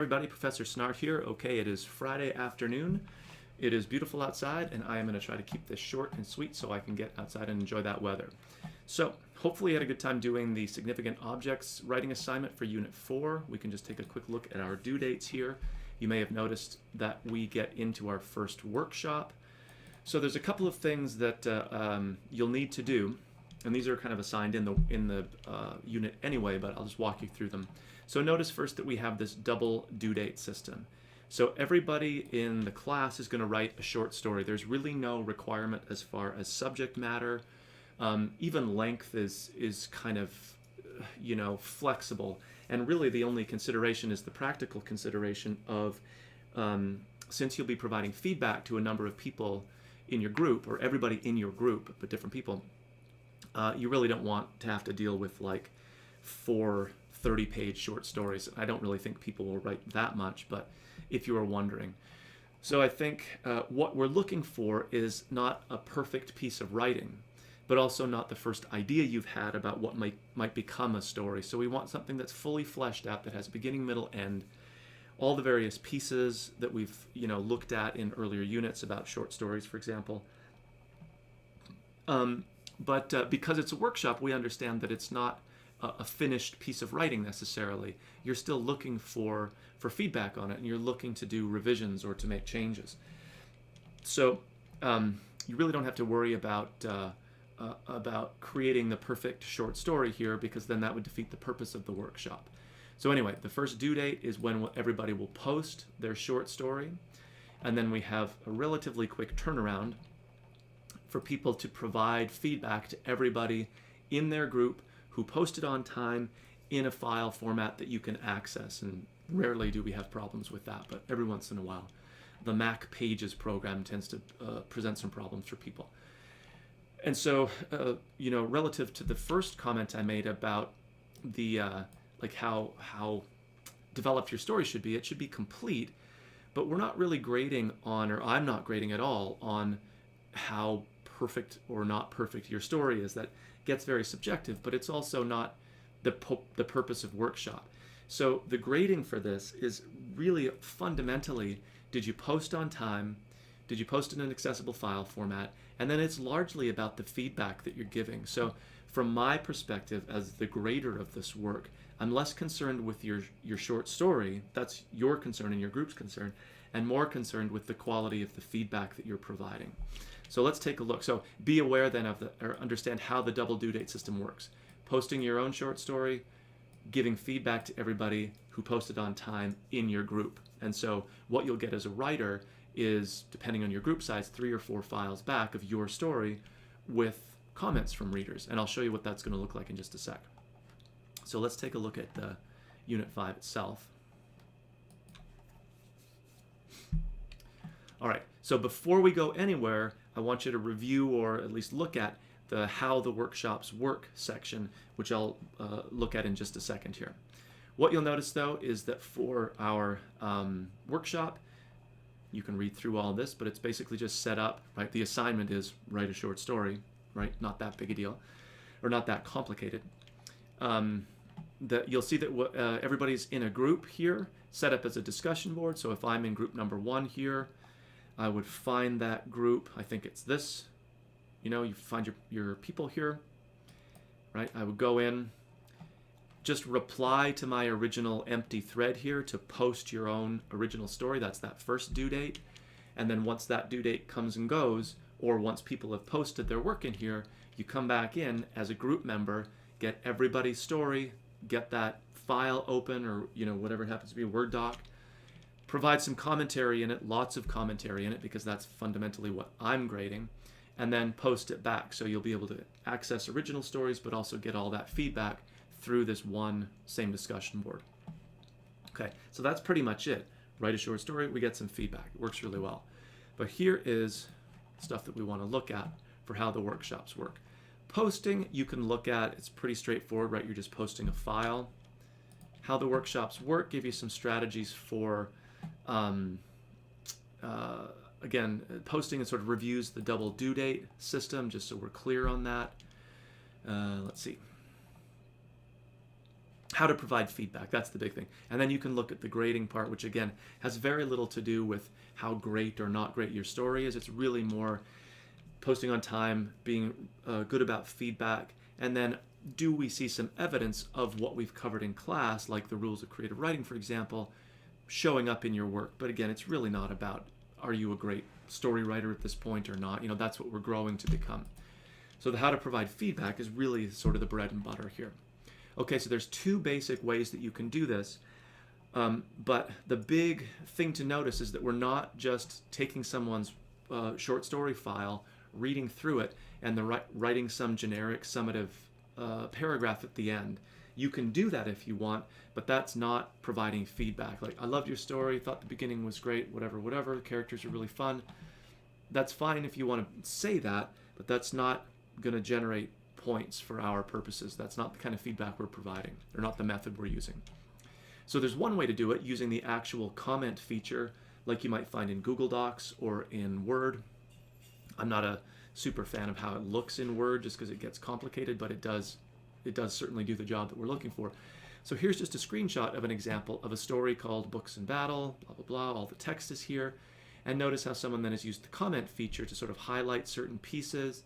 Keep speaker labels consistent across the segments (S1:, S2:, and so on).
S1: Everybody, Professor Snart here. Okay, it is Friday afternoon. It is beautiful outside, and I am going to try to keep this short and sweet so I can get outside and enjoy that weather. So, hopefully you had a good time doing the significant objects writing assignment for Unit 4. We can just take a quick look at our due dates here. You may have noticed that we get into our first workshop. So there's a couple of things that you'll need to do, and these are kind of assigned in the unit anyway, but I'll just walk you through them. So notice first that we have this double due date system. So everybody in the class is going to write a short story. There's really no requirement as far as subject matter. Even length is kind of, flexible. And really the only consideration is the practical consideration of, since you'll be providing feedback to a number of people in your group, or everybody in your group, but different people, you really don't want to have to deal with like 4 30-page short stories. I don't really think people will write that much, but if you are wondering. So I think what we're looking for is not a perfect piece of writing, but also not the first idea you've had about what might become a story. So we want something that's fully fleshed out, that has beginning, middle, end, all the various pieces that we've looked at in earlier units about short stories, for example. But because it's a workshop, we understand that it's not a finished piece of writing necessarily. You're still looking for feedback on it, and you're looking to do revisions or to make changes. So you really don't have to worry about creating the perfect short story here, because then that would defeat the purpose of the workshop. So anyway, the first due date is when everybody will post their short story, and then we have a relatively quick turnaround for people to provide feedback to everybody in their group who posted on time in a file format that you can access. And rarely do we have problems with that, but every once in a while. The Mac Pages program tends to present some problems for people. And so, relative to the first comment I made about the how developed your story should be, it should be complete, but we're not really grading on, or I'm not grading at all on how perfect or not perfect your story is. That gets very subjective, but it's also not the purpose of workshop. So the grading for this is really fundamentally, did you post on time? Did you post in an accessible file format? And then it's largely about the feedback that you're giving. So from my perspective as the grader of this work, I'm less concerned with your short story. That's your concern and your group's concern, and more concerned with the quality of the feedback that you're providing. So let's take a look. So be aware then or understand how the double due date system works. Posting your own short story, giving feedback to everybody who posted on time in your group. And so what you'll get as a writer is, depending on your group size, 3 or 4 files back of your story with comments from readers. And I'll show you what that's going to look like in just a sec. So let's take a look at the Unit 5 itself. All right, so before we go anywhere, I want you to review, or at least look at, the how the workshops work section, which I'll look at in just a second here. What you'll notice though is that for our workshop, you can read through all this, but it's basically just set up, right? The assignment is write a short story, right? Not that big a deal, or not that complicated. You'll see that everybody's in a group here, set up as a discussion board. So if I'm in group number 1 here, I would find that group. I think it's this. You find your people here, right? I would go in, just reply to my original empty thread here to post your own original story. That's that first due date. And then once that due date comes and goes, or once people have posted their work in here, you come back in as a group member, get everybody's story, get that file open, or whatever it happens to be, a Word doc, provide some commentary in it, lots of commentary in it, because that's fundamentally what I'm grading, and then post it back. So you'll be able to access original stories, but also get all that feedback through this one same discussion board. Okay, so that's pretty much it. Write a short story, we get some feedback. It works really well. But here is stuff that we want to look at for how the workshops work. Posting, you can look at, it's pretty straightforward, right? You're just posting a file. How the workshops work, give you some strategies for again, posting, and sort of reviews the double due date system, just so we're clear on that. Let's see. how to provide feedback. That's the big thing. And then you can look at the grading part, which again has very little to do with how great or not great your story is. It's really more posting on time, being good about feedback, and then do we see some evidence of what we've covered in class, like the rules of creative writing, for example, showing up in your work. But again, it's really not about are you a great story writer at this point or not. That's what we're growing to become. So the how to provide feedback is really sort of the bread and butter here. Okay, so there's two basic ways that you can do this. But the big thing to notice is that we're not just taking someone's short story file, reading through it, and writing some generic summative paragraph at the end. You can do that if you want, but that's not providing feedback. Like, I loved your story, thought the beginning was great, whatever, the characters are really fun. That's fine if you want to say that, but that's not going to generate points for our purposes. That's not the kind of feedback we're providing, or not the method we're using. So there's one way to do it, using the actual comment feature like you might find in Google Docs or in Word. I'm not a super fan of how it looks in Word just because it gets complicated, but it does certainly do the job that we're looking for. So here's just a screenshot of an example of a story called Books in Battle, blah, blah, blah. All the text is here. And notice how someone then has used the comment feature to sort of highlight certain pieces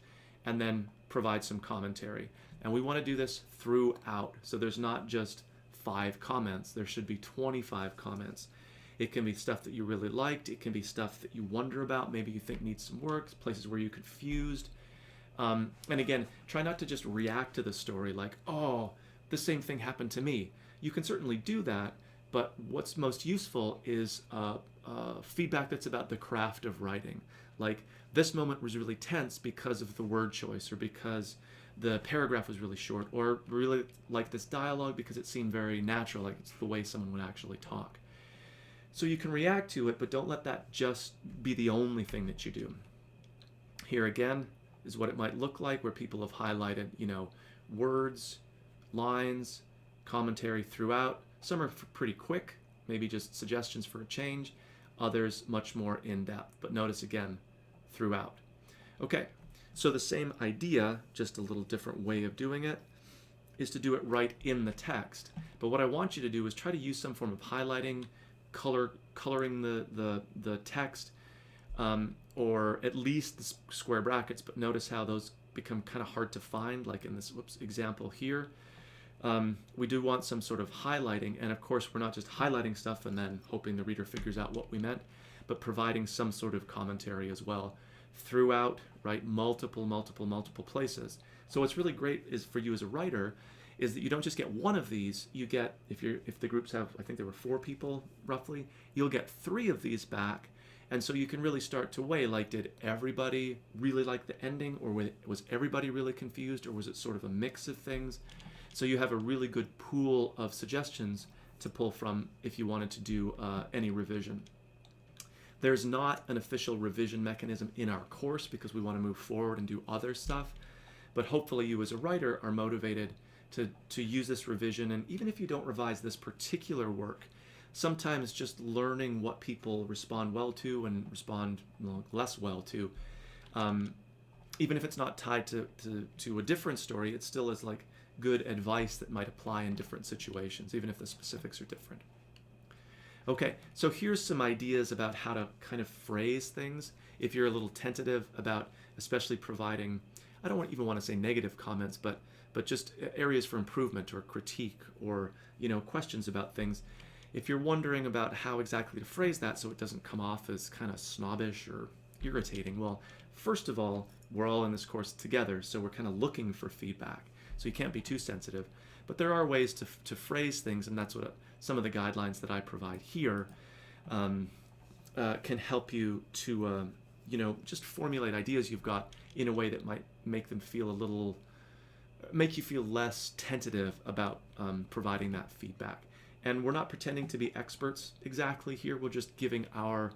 S1: and then provide some commentary. And we want to do this throughout. So there's not just 5 comments. There should be 25 comments. It can be stuff that you really liked. It can be stuff that you wonder about, maybe you think needs some work, places where you're confused. And again, try not to just react to the story like, oh, the same thing happened to me. You can certainly do that, but what's most useful is feedback that's about the craft of writing. Like, this moment was really tense because of the word choice, or because the paragraph was really short, or really like this dialogue because it seemed very natural, like it's the way someone would actually talk. So you can react to it, but don't let that just be the only thing that you do. Here again is what it might look like, where people have highlighted, words, lines, commentary throughout. Some are pretty quick, maybe just suggestions for a change. Others much more in-depth, but notice again, throughout. Okay, so the same idea, just a little different way of doing it, is to do it right in the text. But what I want you to do is try to use some form of highlighting, coloring the text, or at least the square brackets, but notice how those become kind of hard to find, like in this example here. We do want some sort of highlighting, and of course we're not just highlighting stuff and then hoping the reader figures out what we meant, but providing some sort of commentary as well throughout, right? Multiple places. So what's really great is for you as a writer is that you don't just get one of these. You get, if the groups have, I think there were 4 people roughly, you'll get 3 of these back. And so you can really start to weigh, like, did everybody really like the ending, or was everybody really confused, or was it sort of a mix of things? So you have a really good pool of suggestions to pull from if you wanted to do any revision. There's not an official revision mechanism in our course because we want to move forward and do other stuff, but hopefully you as a writer are motivated to use this revision. And even if you don't revise this particular work, sometimes just learning what people respond well to and respond less well to, even if it's not tied to a different story, it still is like good advice that might apply in different situations, even if the specifics are different. Okay, so here's some ideas about how to kind of phrase things if you're a little tentative about especially providing, I don't even want to say negative comments, but just areas for improvement or critique, or questions about things. If you're wondering about how exactly to phrase that so it doesn't come off as kind of snobbish or irritating, well, first of all, we're all in this course together, so we're kind of looking for feedback. So you can't be too sensitive. But there are ways to phrase things, and that's what some of the guidelines that I provide here can help you to, just formulate ideas you've got in a way that might make them feel make you feel less tentative about providing that feedback. And we're not pretending to be experts exactly here. We're just giving our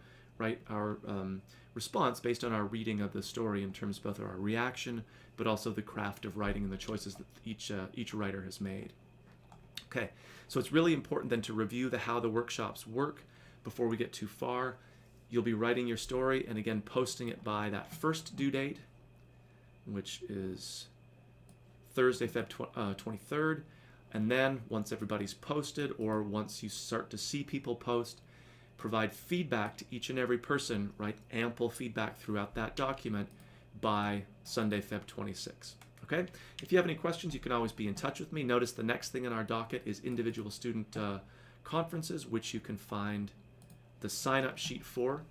S1: response based on our reading of the story in terms of both our reaction, but also the craft of writing and the choices that each writer has made. Okay, so it's really important then to review how the workshops work before we get too far. You'll be writing your story and again posting it by that first due date, which is Thursday, Feb 23rd. And then once everybody's posted, or once you start to see people post, provide feedback to each and every person, write ample feedback throughout that document by Sunday, Feb 26. Okay? If you have any questions, you can always be in touch with me. Notice the next thing in our docket is individual student conferences, which you can find the sign-up sheet for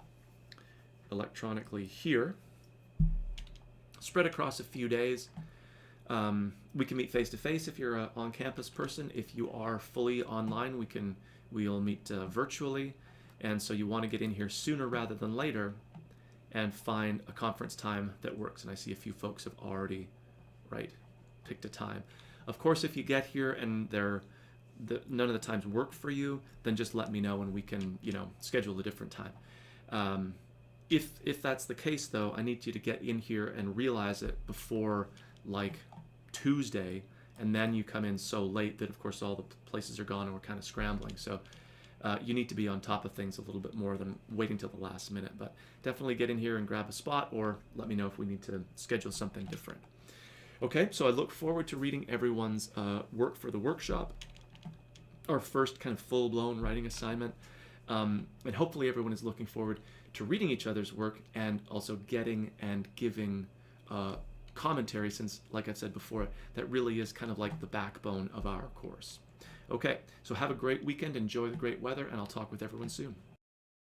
S1: electronically here. Spread across a few days. We can meet face-to-face if you're an on-campus person. If you are fully online, we'll meet virtually. And so you want to get in here sooner rather than later and find a conference time that works. And I see a few folks have already picked a time. Of course, if you get here and none of the times work for you, then just let me know and we can schedule a different time. If that's the case, though, I need you to get in here and realize it before Tuesday, and then you come in so late that of course all the places are gone and we're kind of scrambling. So you need to be on top of things a little bit more than waiting till the last minute. But definitely get in here and grab a spot, or let me know if we need to schedule something different. Okay, so I look forward to reading everyone's work for the workshop, our first kind of full-blown writing assignment. And hopefully everyone is looking forward to reading each other's work and also getting and giving commentary, since, like I said before, that really is kind of like the backbone of our course. Okay, so have a great weekend, enjoy the great weather, and I'll talk with everyone soon.